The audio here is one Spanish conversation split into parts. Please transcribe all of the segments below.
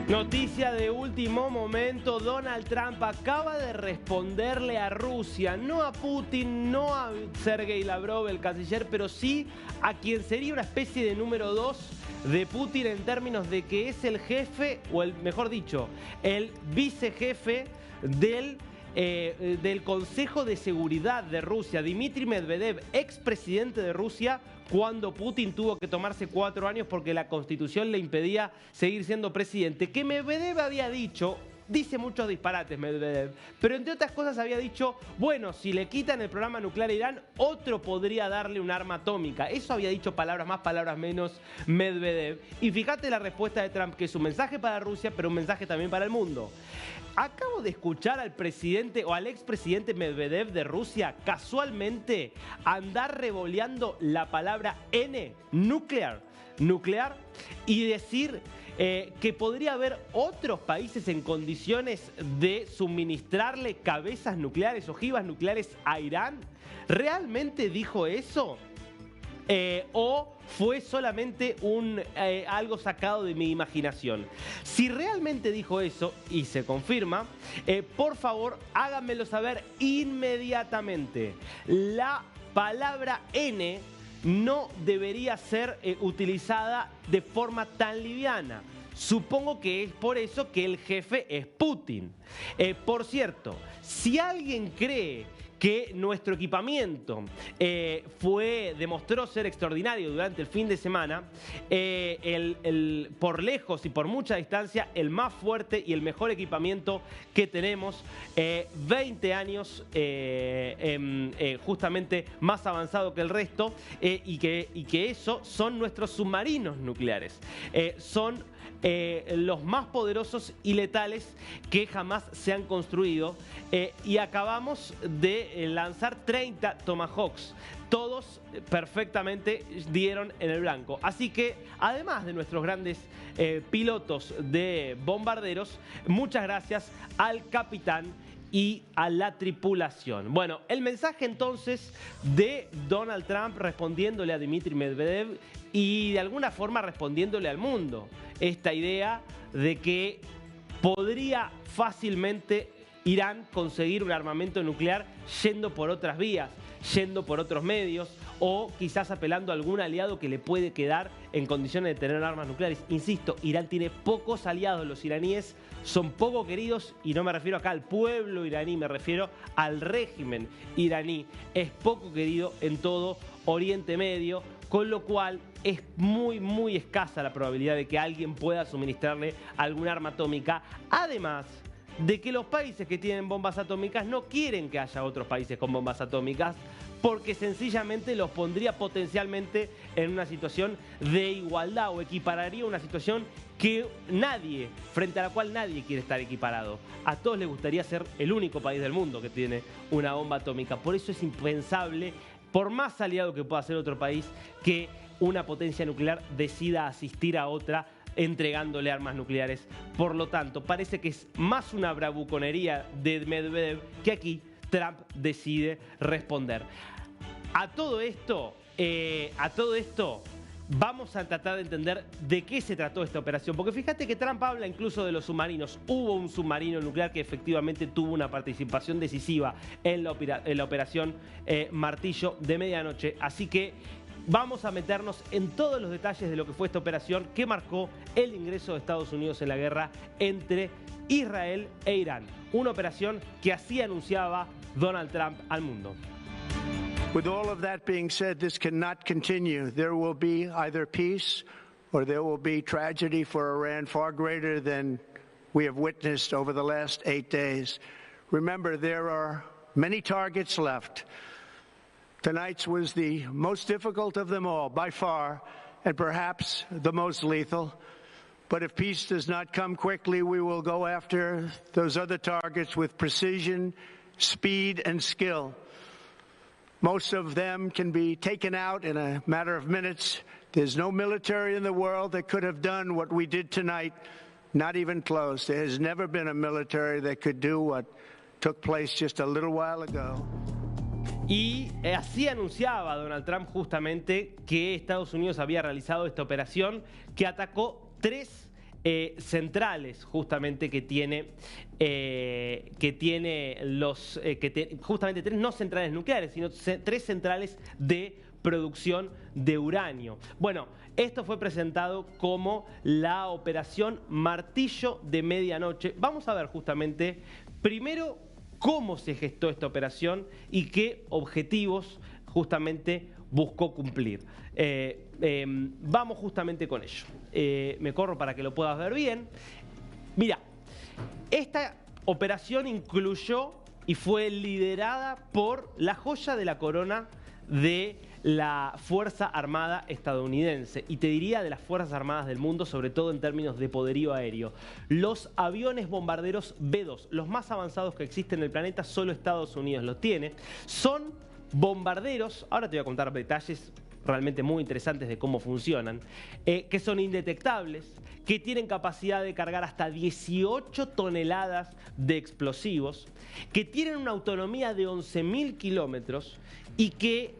Noticia de último momento, Donald Trump acaba de responderle a Rusia, no a Putin, no a Sergei Lavrov, el canciller, pero sí a quien sería una especie de número 2 de Putin en términos de que es el jefe, o el mejor dicho, el vicejefe del Consejo de Seguridad de Rusia, Dmitry Medvedev, expresidente de Rusia, cuando Putin tuvo que tomarse 4 años porque la Constitución le impedía seguir siendo presidente, que Medvedev había dicho, dice muchos disparates Medvedev, pero entre otras cosas había dicho, bueno, si le quitan el programa nuclear a Irán, otro podría darle un arma atómica. Eso había dicho, palabras más, palabras menos, Medvedev. Y fíjate la respuesta de Trump, que es un mensaje para Rusia, pero un mensaje también para el mundo. Acabo de escuchar al presidente o al expresidente Medvedev de Rusia casualmente andar revoleando la palabra N, nuclear, y decir que podría haber otros países en condiciones de suministrarle cabezas nucleares, ojivas nucleares a Irán. ¿Realmente dijo eso? ¿O fue solamente algo sacado de mi imaginación? Si realmente dijo eso y se confirma, por favor háganmelo saber inmediatamente. La palabra N no debería ser utilizada de forma tan liviana. Supongo que es por eso que el jefe es Putin. Por cierto, si alguien cree que nuestro equipamiento demostró ser extraordinario durante el fin de semana, por lejos y por mucha distancia, el más fuerte y el mejor equipamiento que tenemos, 20 años justamente más avanzado que el resto, y que eso son nuestros submarinos nucleares. Son los más poderosos y letales que jamás se han construido, y acabamos de lanzar 30 Tomahawks. Todos perfectamente dieron en el blanco. Así que, además de nuestros grandes pilotos de bombarderos, muchas gracias al capitán y a la tripulación. Bueno, el mensaje entonces de Donald Trump respondiéndole a Dmitry Medvedev y de alguna forma respondiéndole al mundo. Esta idea de que podría fácilmente Irán conseguir un armamento nuclear yendo por otras vías, yendo por otros medios, o quizás apelando a algún aliado que le puede quedar en condiciones de tener armas nucleares. Insisto, Irán tiene pocos aliados, los iraníes son poco queridos, y no me refiero acá al pueblo iraní, me refiero al régimen iraní. Es poco querido en todo Oriente Medio, con lo cual es muy escasa la probabilidad de que alguien pueda suministrarle algún arma atómica. Además de que los países que tienen bombas atómicas no quieren que haya otros países con bombas atómicas, porque sencillamente los pondría potencialmente en una situación de igualdad, o equipararía una situación frente a la cual nadie quiere estar equiparado. A todos les gustaría ser el único país del mundo que tiene una bomba atómica. Por eso es impensable, por más aliado que pueda ser otro país, que una potencia nuclear decida asistir a otra entregándole armas nucleares. Por lo tanto, parece que es más una bravuconería de Medvedev que aquí Trump decide responder. A todo esto, vamos a tratar de entender de qué se trató esta operación, porque fíjate que Trump habla incluso de los submarinos. Hubo un submarino nuclear que efectivamente tuvo una participación decisiva en la operación Martillo de Medianoche, así que vamos a meternos en todos los detalles de lo que fue esta operación que marcó el ingreso de Estados Unidos en la guerra entre Israel e Irán. Una operación que así anunciaba Donald Trump al mundo. With all of that being said, this cannot continue. There will be either peace or there will be tragedy for Iran far greater than we have witnessed over the last 8 days. Remember, there are many targets left. Tonight's was the most difficult of them all, by far, and perhaps the most lethal. But if peace does not come quickly, we will go after those other targets with precision, speed, and skill. Most of them can be taken out in a matter of minutes. There's no military in the world that could have done what we did tonight, not even close. There has never been a military that could do what took place just a little while ago. Y así anunciaba Donald Trump justamente que Estados Unidos había realizado esta operación que atacó 3 centrales justamente que tiene justamente tres no centrales nucleares, sino tres centrales de producción de uranio. Bueno, esto fue presentado como la operación Martillo de Medianoche. Vamos a ver justamente primero cómo se gestó esta operación y qué objetivos justamente buscó cumplir. Vamos justamente con ello. Me corro para que lo puedas ver bien. Mira, esta operación incluyó y fue liderada por la joya de la corona de la Fuerza Armada estadounidense y te diría de las Fuerzas Armadas del mundo, sobre todo en términos de poderío aéreo. Los aviones bombarderos B-2, los más avanzados que existen en el planeta, solo Estados Unidos los tiene. Son bombarderos, ahora te voy a contar detalles realmente muy interesantes de cómo funcionan, que son indetectables, que tienen capacidad de cargar hasta 18 toneladas de explosivos, que tienen una autonomía de 11.000 kilómetros y que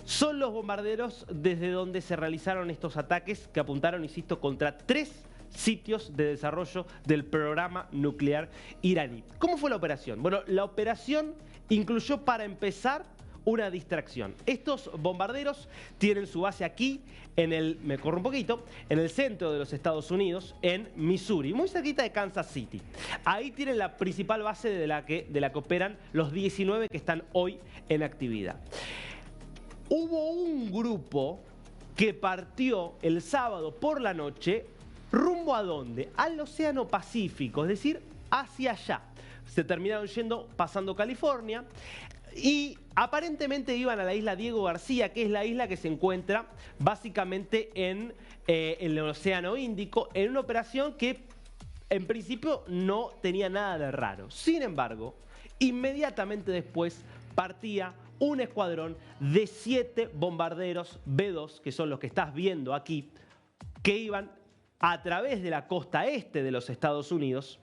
son los bombarderos desde donde se realizaron estos ataques que apuntaron, insisto, contra 3 sitios de desarrollo del programa nuclear iraní. ¿Cómo fue la operación? Bueno, la operación incluyó para empezar una distracción. Estos bombarderos tienen su base aquí, me corro un poquito, en el centro de los Estados Unidos, en Missouri, muy cerquita de Kansas City. Ahí tienen la principal base de la que operan los 19 que están hoy en actividad. Hubo un grupo que partió el sábado por la noche, ¿rumbo a dónde? Al Océano Pacífico, es decir, hacia allá. Se terminaron yendo, pasando California, y aparentemente iban a la isla Diego García, que es la isla que se encuentra básicamente en el Océano Índico, en una operación que en principio no tenía nada de raro. Sin embargo, inmediatamente después partía un escuadrón de 7 bombarderos B-2, que son los que estás viendo aquí, que iban a través de la costa este de los Estados Unidos.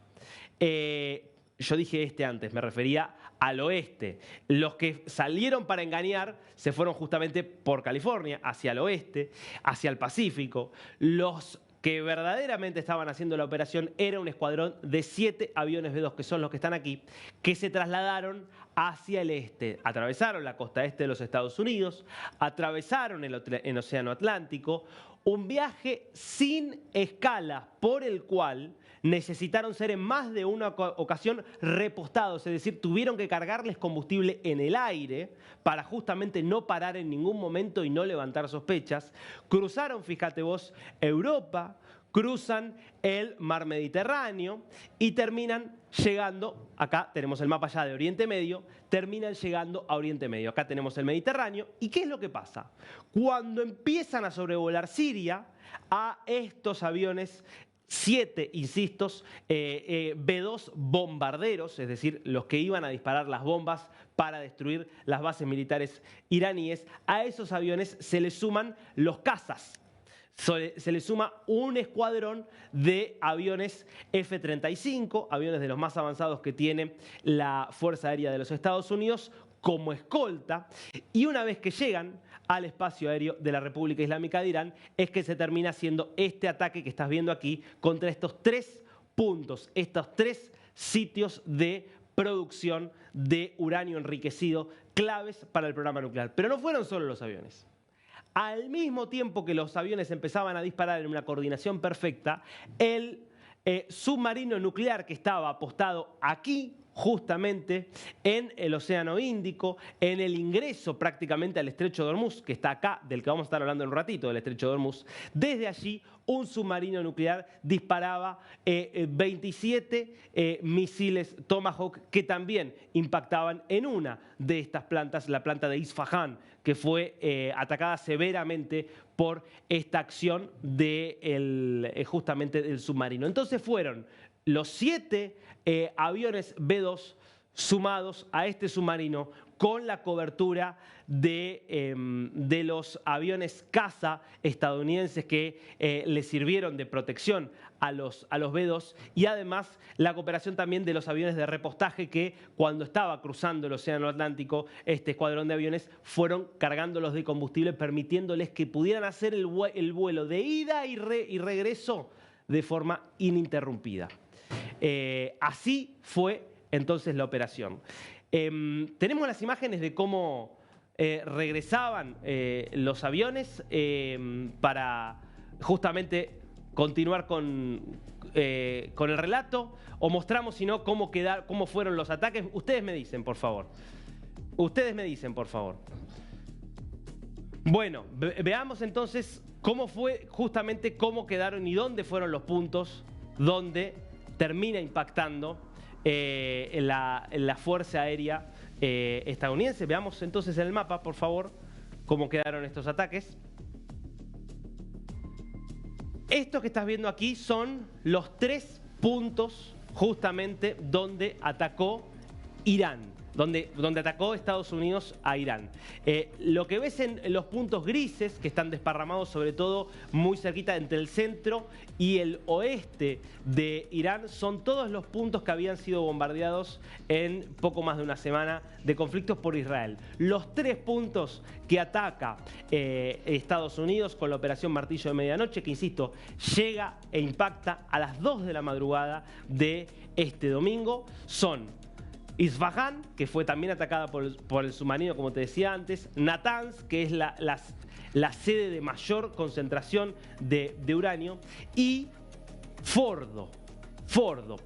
Yo dije este antes, me refería al oeste. Los que salieron para engañar se fueron justamente por California, hacia el oeste, hacia el Pacífico. Los que verdaderamente estaban haciendo la operación era un escuadrón de 7 aviones B-2, que son los que están aquí, que se trasladaron hacia el este. Atravesaron la costa este de los Estados Unidos, atravesaron el Océano Atlántico, un viaje sin escala por el cual necesitaron ser en más de una ocasión repostados, es decir, tuvieron que cargarles combustible en el aire para justamente no parar en ningún momento y no levantar sospechas. Cruzaron, fíjate vos, Europa, cruzan el mar Mediterráneo y terminan llegando, acá tenemos el mapa ya de Oriente Medio, terminan llegando a Oriente Medio. Acá tenemos el Mediterráneo. ¿Y qué es lo que pasa? Cuando empiezan a sobrevolar Siria, a estos aviones 7, insisto, B-2 bombarderos, es decir, los que iban a disparar las bombas para destruir las bases militares iraníes, a esos aviones se les suman los cazas. Se le suma un escuadrón de aviones F-35, aviones de los más avanzados que tiene la Fuerza Aérea de los Estados Unidos, como escolta, y una vez que llegan al espacio aéreo de la República Islámica de Irán, es que se termina haciendo este ataque que estás viendo aquí contra estos 3 puntos, estos 3 sitios de producción de uranio enriquecido claves para el programa nuclear. Pero no fueron solo los aviones. Al mismo tiempo que los aviones empezaban a disparar en una coordinación perfecta, el submarino nuclear que estaba apostado aquí, justamente en el Océano Índico, en el ingreso prácticamente al Estrecho de Hormuz, que está acá, del que vamos a estar hablando en un ratito, del Estrecho de Hormuz, desde allí un submarino nuclear disparaba 27 misiles Tomahawk que también impactaban en una de estas plantas, la planta de Isfahan, que fue atacada severamente por esta acción justamente del submarino. Entonces fueron los 7 aviones B-2 sumados a este submarino con la cobertura de los aviones caza estadounidenses que le sirvieron de protección a los B-2 y además la cooperación también de los aviones de repostaje que cuando estaba cruzando el Océano Atlántico este escuadrón de aviones fueron cargándolos de combustible permitiéndoles que pudieran hacer el vuelo de ida y regreso de forma ininterrumpida. Así fue entonces la operación. Tenemos las imágenes de cómo regresaban los aviones para justamente continuar con el relato, o mostramos, si no, cómo fueron los ataques. Ustedes me dicen, por favor. Ustedes me dicen, por favor. Bueno, veamos entonces cómo fue, justamente cómo quedaron y dónde fueron los puntos donde termina impactando la Fuerza Aérea estadounidense. Veamos entonces en el mapa, por favor, cómo quedaron estos ataques. Estos que estás viendo aquí son los 3 puntos justamente donde atacó Irán, donde atacó Estados Unidos a Irán. Lo que ves en los puntos grises, que están desparramados sobre todo muy cerquita entre el centro y el oeste de Irán, son todos los puntos que habían sido bombardeados en poco más de una semana de conflictos por Israel. Los 3 puntos que ataca Estados Unidos con la operación Martillo de Medianoche, que insisto, llega e impacta a las 2 de la madrugada de este domingo, son Isfahan, que fue también atacada por el submarino, como te decía antes; Natanz, que es la sede de mayor concentración de uranio; y Fordo.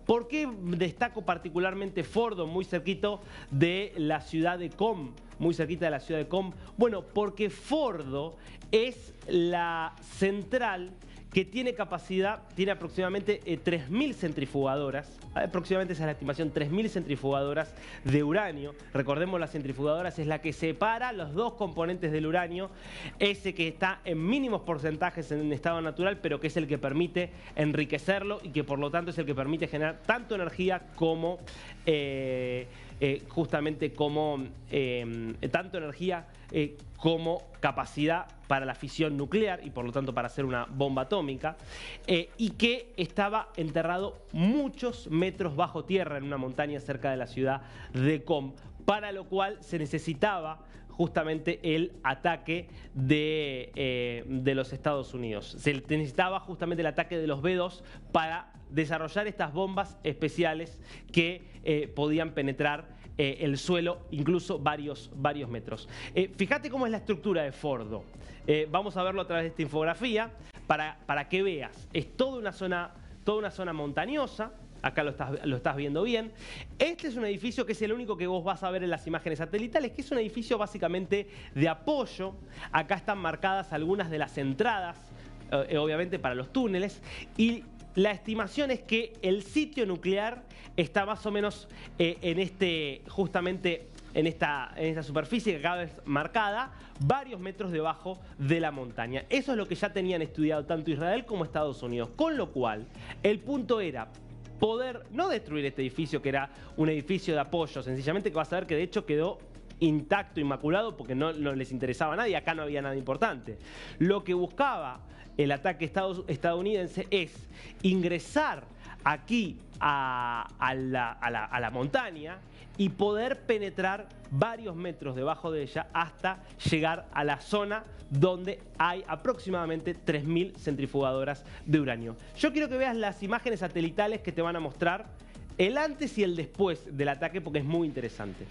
¿Por qué destaco particularmente Fordo, muy cerquito de la ciudad de Qom? Muy cerquita de la ciudad de Qom. Bueno, porque Fordo es la central que tiene capacidad, tiene aproximadamente 3.000 centrifugadoras, aproximadamente esa es la estimación, 3.000 centrifugadoras de uranio. Recordemos, las centrifugadoras es la que separa los 2 componentes del uranio, ese que está en mínimos porcentajes en estado natural, pero que es el que permite enriquecerlo y que por lo tanto es el que permite generar tanto energía como tanto energía como capacidad para la fisión nuclear y por lo tanto para hacer una bomba atómica, y que estaba enterrado muchos metros bajo tierra en una montaña cerca de la ciudad de Qom, para lo cual se necesitaba justamente el ataque de los Estados Unidos. Se necesitaba justamente el ataque de los B-2 para desarrollar estas bombas especiales que podían penetrar el suelo incluso varios metros. Fíjate cómo es la estructura de Fordo. Vamos a verlo a través de esta infografía para que veas. Es toda una zona montañosa. Acá lo estás viendo bien. Este es un edificio que es el único que vos vas a ver en las imágenes satelitales, que es un edificio básicamente de apoyo. Acá están marcadas algunas de las entradas, obviamente para los túneles, y la estimación es que el sitio nuclear está más o menos justamente en esta superficie que acá ves marcada, varios metros debajo de la montaña. Eso es lo que ya tenían estudiado tanto Israel como Estados Unidos, con lo cual el punto era poder no destruir este edificio, que era un edificio de apoyo, sencillamente, que vas a ver que de hecho quedó intacto, inmaculado, porque no les interesaba a nadie, acá no había nada importante. Lo que buscaba el ataque estadounidense es ingresar aquí a la montaña y poder penetrar varios metros debajo de ella hasta llegar a la zona donde hay aproximadamente 3.000 centrifugadoras de uranio. Yo quiero que veas las imágenes satelitales que te van a mostrar el antes y el después del ataque, porque es muy interesante.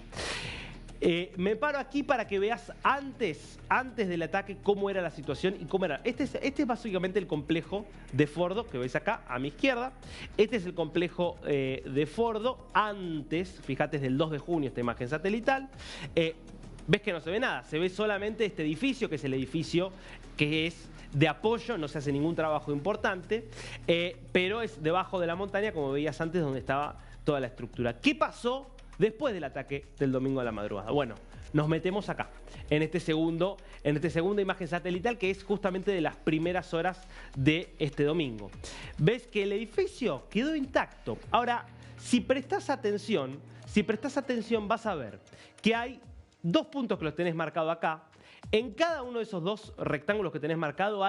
Me paro aquí para que veas antes del ataque cómo era la situación y cómo era. Este es básicamente el complejo de Fordo, que ves acá a mi izquierda. Este es el complejo de Fordo antes, fíjate, es del 2 de junio esta imagen satelital. Ves que no se ve nada, se ve solamente este edificio, que es el edificio que es de apoyo, no se hace ningún trabajo importante, pero es debajo de la montaña, como veías antes, donde estaba toda la estructura. ¿Qué pasó después del ataque del domingo a la madrugada? Bueno, nos metemos acá, en esta segunda imagen satelital, que es justamente de las primeras horas de este domingo. Ves que el edificio quedó intacto. Ahora, si prestas atención vas a ver que hay 2 puntos que los tenés marcado acá. En cada uno de esos 2 rectángulos que tenés marcado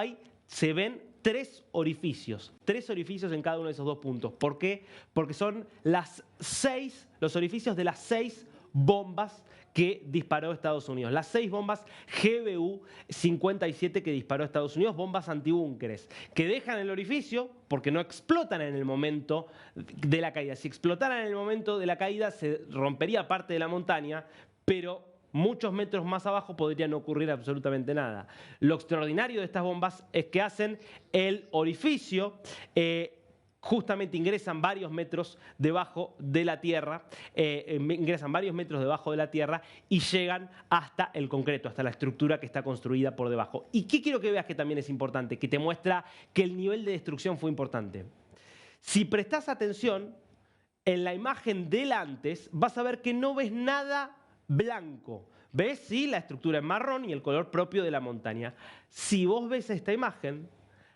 se ven 3 orificios. 3 orificios en cada uno de esos 2 puntos. ¿Por qué? Porque son los orificios de las 6 bombas que disparó Estados Unidos. Las 6 bombas GBU-57 que disparó Estados Unidos, bombas antibúnkeres, que dejan el orificio porque no explotan en el momento de la caída. Si explotaran en el momento de la caída se rompería parte de la montaña, pero muchos metros más abajo podría no ocurrir absolutamente nada. Lo extraordinario de estas bombas es que hacen el orificio, justamente ingresan varios metros debajo de la tierra, y llegan hasta el concreto, hasta la estructura que está construida por debajo. ¿Y qué quiero que veas que también es importante? Que te muestra que el nivel de destrucción fue importante. Si prestás atención, en la imagen del antes vas a ver que no ves nada blanco. ¿Ves? Sí, la estructura es marrón y el color propio de la montaña. Si vos ves esta imagen,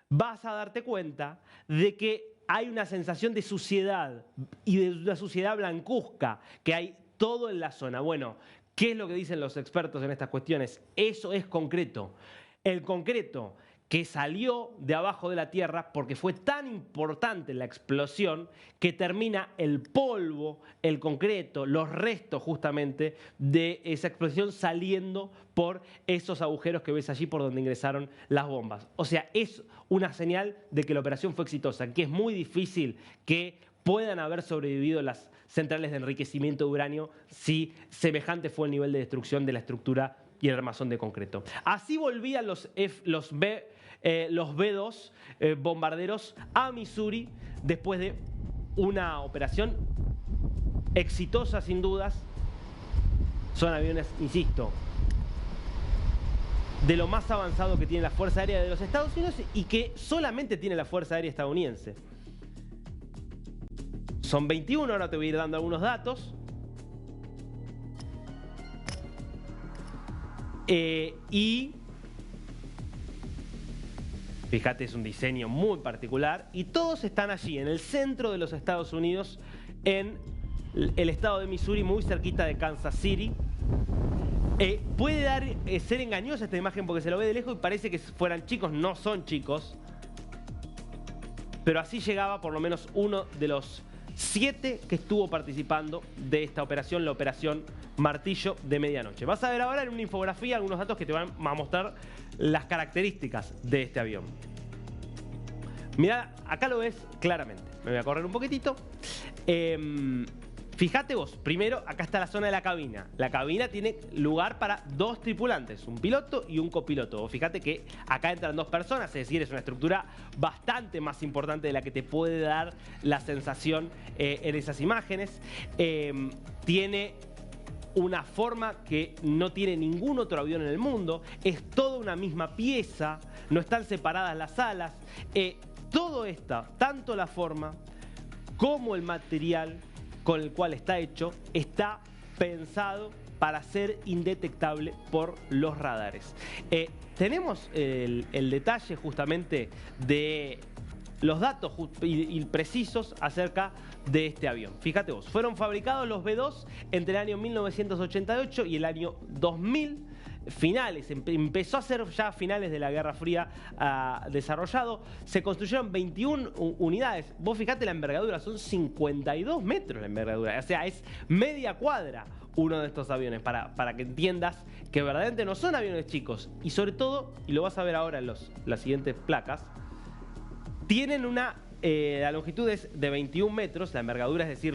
vas a darte cuenta de que hay una sensación de suciedad y de una suciedad blancuzca que hay todo en la zona. Bueno, ¿qué es lo que dicen los expertos en estas cuestiones? Eso es concreto. El concreto que salió de abajo de la tierra porque fue tan importante la explosión que termina el polvo, el concreto, los restos justamente de esa explosión saliendo por esos agujeros que ves allí por donde ingresaron las bombas. O sea, es una señal de que la operación fue exitosa, que es muy difícil que puedan haber sobrevivido las centrales de enriquecimiento de uranio si semejante fue el nivel de destrucción de la estructura y el armazón de concreto. Así volvían los B-2 bombarderos a Missouri después de una operación exitosa sin dudas. Son aviones, insisto, de lo más avanzado que tiene la Fuerza Aérea de los Estados Unidos y que solamente tiene la Fuerza Aérea estadounidense. Son 21, ahora te voy a ir dando algunos datos. Y fíjate, es un diseño muy particular y todos están allí en el centro de los Estados Unidos, en el estado de Missouri, muy cerquita de Kansas City. Puede ser engañosa esta imagen porque se lo ve de lejos y parece que fueran chicos, no son chicos, pero así llegaba por lo menos uno de los 7 que estuvo participando de esta operación, la operación Martillo de Medianoche. Vas a ver ahora en una infografía algunos datos que te van a mostrar las características de este avión. Mirá, acá lo ves claramente. Me voy a correr un poquitito. Fíjate vos, primero acá está la zona de la cabina. La cabina tiene lugar para 2 tripulantes, un piloto y un copiloto. Vos fíjate que acá entran 2 personas, es decir, es una estructura bastante más importante de la que te puede dar la sensación en esas imágenes. Tiene una forma que no tiene ningún otro avión en el mundo. Es toda una misma pieza, no están separadas las alas. Todo esto, tanto la forma como el material con el cual está hecho, está pensado para ser indetectable por los radares. Tenemos el detalle justamente de los datos precisos acerca de este avión. Fíjate vos, fueron fabricados los B-2 entre el año 1988 y el año 2000. Finales, empezó a ser ya finales de la Guerra Fría desarrollado. Se construyeron 21 unidades. Vos fijate la envergadura, son 52 metros la envergadura. O sea, es media cuadra uno de estos aviones, para que entiendas que verdaderamente no son aviones chicos. Y sobre todo, y lo vas a ver ahora en las siguientes placas, tienen la longitud es de 21 metros, la envergadura, es decir,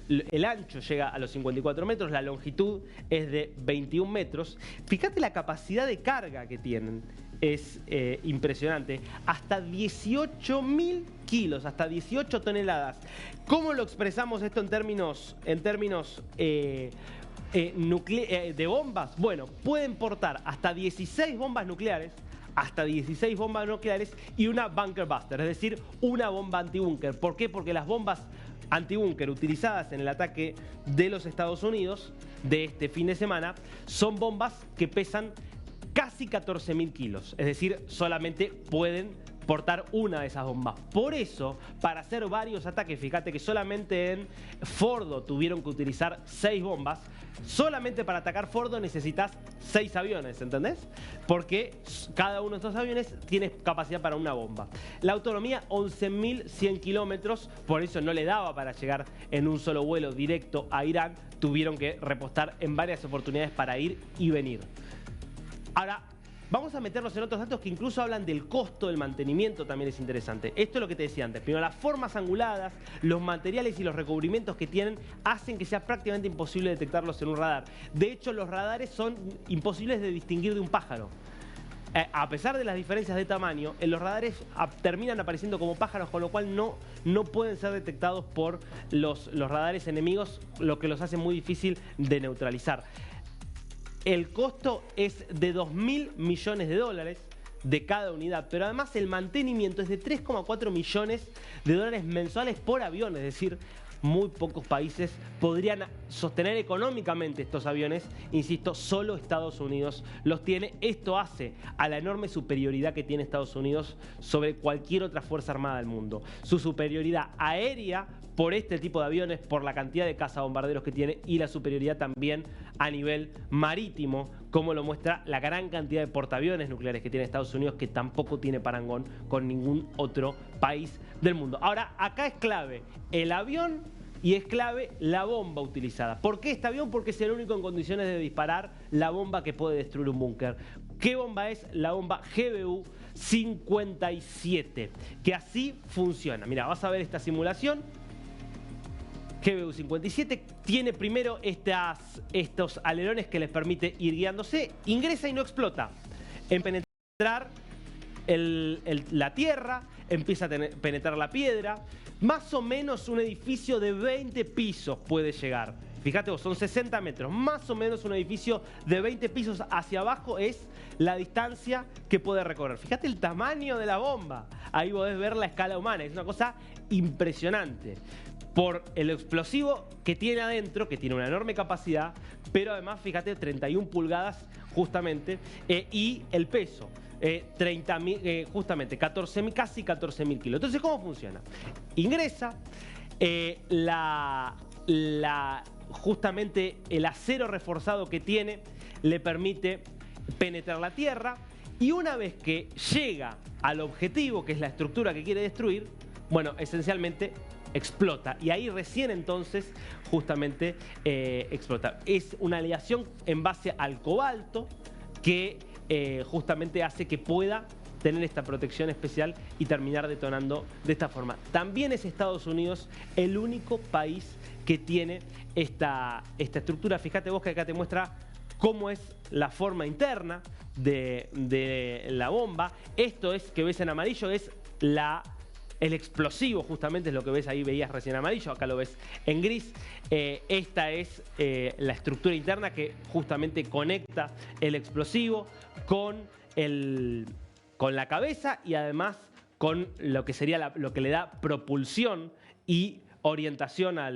el ancho llega a los 54 metros, la longitud es de 21 metros. Fíjate la capacidad de carga que tienen, es impresionante. Hasta 18.000 kilos, hasta 18 toneladas. ¿Cómo lo expresamos esto en términos de bombas? Bueno, pueden portar hasta 16 bombas nucleares, y una bunker buster, es decir, una bomba antibúnker. ¿Por qué? Porque las bombas antibúnker utilizadas en el ataque de los Estados Unidos de este fin de semana son bombas que pesan casi 14.000 kilos, es decir, solamente pueden portar una de esas bombas. Por eso, para hacer varios ataques, fíjate que solamente en Fordo tuvieron que utilizar 6 bombas. Solamente para atacar Fordo necesitas 6 aviones, ¿entendés? Porque cada uno de estos aviones tiene capacidad para una bomba. La autonomía 11.100 kilómetros, por eso no le daba para llegar en un solo vuelo directo a Irán. Tuvieron que repostar en varias oportunidades para ir y venir. Ahora, vamos a meternos en otros datos que incluso hablan del costo del mantenimiento, también es interesante. Esto es lo que te decía antes. Primero, las formas anguladas, los materiales y los recubrimientos que tienen hacen que sea prácticamente imposible detectarlos en un radar. De hecho, los radares son imposibles de distinguir de un pájaro. A pesar de las diferencias de tamaño, los radares terminan apareciendo como pájaros, con lo cual no pueden ser detectados por los radares enemigos, lo que los hace muy difícil de neutralizar. El costo es de 2.000 millones de dólares de cada unidad, pero además el mantenimiento es de 3,4 millones de dólares mensuales por avión, es decir, muy pocos países podrían sostener económicamente estos aviones. Insisto, solo Estados Unidos los tiene. Esto hace a la enorme superioridad que tiene Estados Unidos sobre cualquier otra fuerza armada del mundo. Su superioridad aérea por este tipo de aviones, por la cantidad de cazabombarderos que tiene, y la superioridad también a nivel marítimo, como lo muestra la gran cantidad de portaaviones nucleares que tiene Estados Unidos, que tampoco tiene parangón con ningún otro país del mundo. Ahora, acá es clave el avión y es clave la bomba utilizada. ¿Por qué este avión? Porque es el único en condiciones de disparar la bomba que puede destruir un búnker. ¿Qué bomba es? La bomba GBU-57, que así funciona. Mira, vas a ver esta simulación. GBU-57 tiene primero estos alerones que les permite ir guiándose, ingresa y no explota. En penetrar la tierra, empieza a penetrar la piedra. Más o menos un edificio de 20 pisos puede llegar. Fíjate vos, son 60 metros. Más o menos un edificio de 20 pisos hacia abajo es la distancia que puede recorrer. Fíjate el tamaño de la bomba. Ahí podés ver la escala humana. Es una cosa impresionante. Por el explosivo que tiene adentro, que tiene una enorme capacidad, pero además, fíjate, 31 pulgadas justamente, y el peso, justamente 14.000, casi 14.000 kilos. Entonces, ¿cómo funciona? Ingresa, justamente el acero reforzado que tiene le permite penetrar la tierra, y una vez que llega al objetivo, que es la estructura que quiere destruir, bueno, esencialmente explota, y ahí recién entonces justamente explota. Es una aleación en base al cobalto que justamente hace que pueda tener esta protección especial y terminar detonando de esta forma. También es Estados Unidos el único país que tiene esta estructura. Fíjate vos que acá te muestra cómo es la forma interna de la bomba. Esto es que ves en amarillo, es el explosivo, justamente es lo que ves ahí, veías recién amarillo, acá lo ves en gris. Esta es la estructura interna que justamente conecta el explosivo con la cabeza, y además con lo que sería lo que le da propulsión y orientación a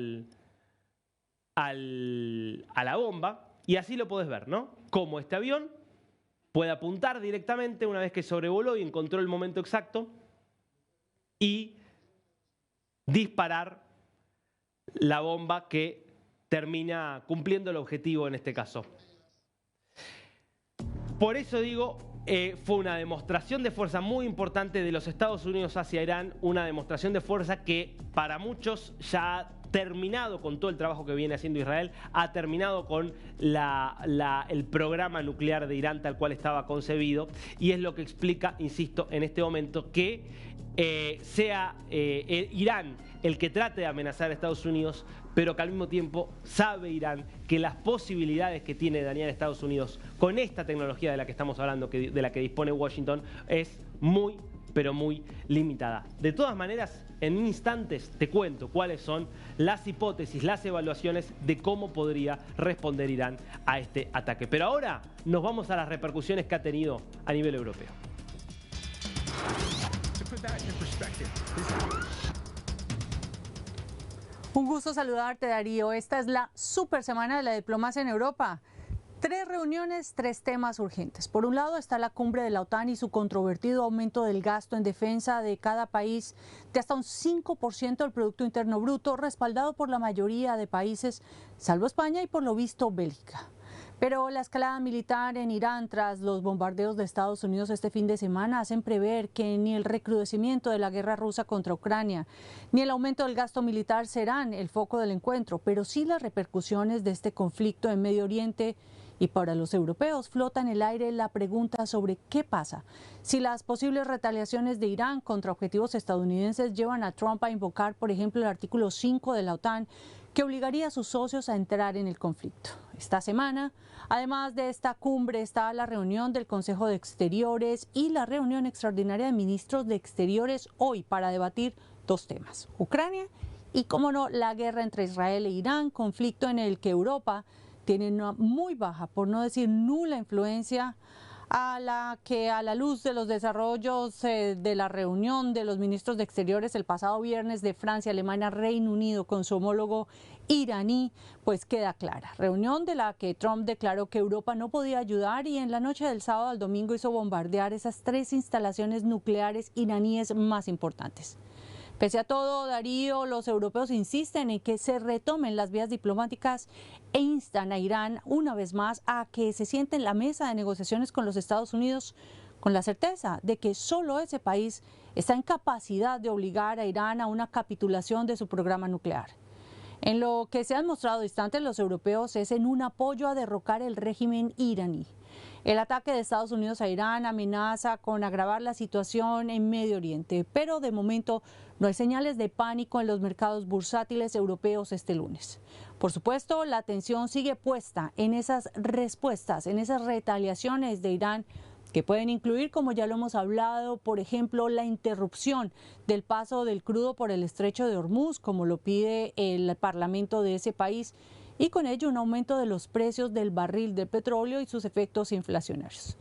la bomba. Y así lo podés ver, ¿no? Cómo este avión puede apuntar directamente una vez que sobrevoló y encontró el momento exacto, y disparar la bomba que termina cumpliendo el objetivo en este caso. Por eso digo, fue una demostración de fuerza muy importante de los Estados Unidos hacia Irán, una demostración de fuerza que para muchos ya ha terminado con todo el trabajo que viene haciendo Israel, ha terminado con el programa nuclear de Irán tal cual estaba concebido, y es lo que explica, insisto, en este momento que sea Irán el que trate de amenazar a Estados Unidos, pero que al mismo tiempo sabe Irán que las posibilidades que tiene de dañar a Estados Unidos con esta tecnología de la que estamos hablando, de la que dispone Washington, es muy, pero muy limitada. De todas maneras, en instantes te cuento cuáles son las hipótesis, las evaluaciones de cómo podría responder Irán a este ataque. Pero ahora nos vamos a las repercusiones que ha tenido a nivel europeo. Un gusto saludarte, Darío. Esta es la super semana de la diplomacia en Europa. Tres reuniones, tres temas urgentes. Por un lado está la cumbre de la OTAN y su controvertido aumento del gasto en defensa de cada país de hasta un 5% del Producto Interno Bruto, respaldado por la mayoría de países, salvo España y por lo visto Bélgica. Pero la escalada militar en Irán tras los bombardeos de Estados Unidos este fin de semana hacen prever que ni el recrudecimiento de la guerra rusa contra Ucrania ni el aumento del gasto militar serán el foco del encuentro, pero sí las repercusiones de este conflicto en Medio Oriente. Y para los europeos flota en el aire la pregunta sobre qué pasa si las posibles retaliaciones de Irán contra objetivos estadounidenses llevan a Trump a invocar, por ejemplo, el artículo 5 de la OTAN, que obligaría a sus socios a entrar en el conflicto. Esta semana, además de esta cumbre, está la reunión del Consejo de Exteriores y la reunión extraordinaria de ministros de Exteriores hoy para debatir dos temas: Ucrania y, cómo no, la guerra entre Israel e Irán, conflicto en el que Europa tiene una muy baja, por no decir nula, influencia, a la que, a la luz de los desarrollos de la reunión de los ministros de Exteriores el pasado viernes de Francia, Alemania, Reino Unido con su homólogo iraní, pues queda clara. Reunión de la que Trump declaró que Europa no podía ayudar y en la noche del sábado al domingo hizo bombardear esas tres instalaciones nucleares iraníes más importantes. Pese a todo, Darío, los europeos insisten en que se retomen las vías diplomáticas e instan a Irán una vez más a que se siente en la mesa de negociaciones con los Estados Unidos, con la certeza de que solo ese país está en capacidad de obligar a Irán a una capitulación de su programa nuclear. En lo que se han mostrado distantes los europeos es en un apoyo a derrocar el régimen iraní. El ataque de Estados Unidos a Irán amenaza con agravar la situación en Medio Oriente, pero de momento no hay señales de pánico en los mercados bursátiles europeos este lunes. Por supuesto, la atención sigue puesta en esas respuestas, en esas retaliaciones de Irán, que pueden incluir, como ya lo hemos hablado, por ejemplo, la interrupción del paso del crudo por el estrecho de Hormuz, como lo pide el parlamento de ese país, y con ello un aumento de los precios del barril de petróleo y sus efectos inflacionarios.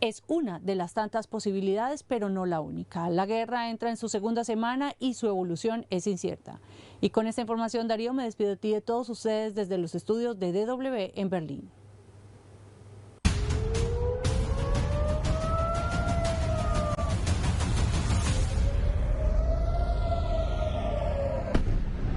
Es una de las tantas posibilidades, pero no la única. La guerra entra en su segunda semana y su evolución es incierta. Y con esta información, Darío, me despido de ti y de todos ustedes desde los estudios de DW en Berlín.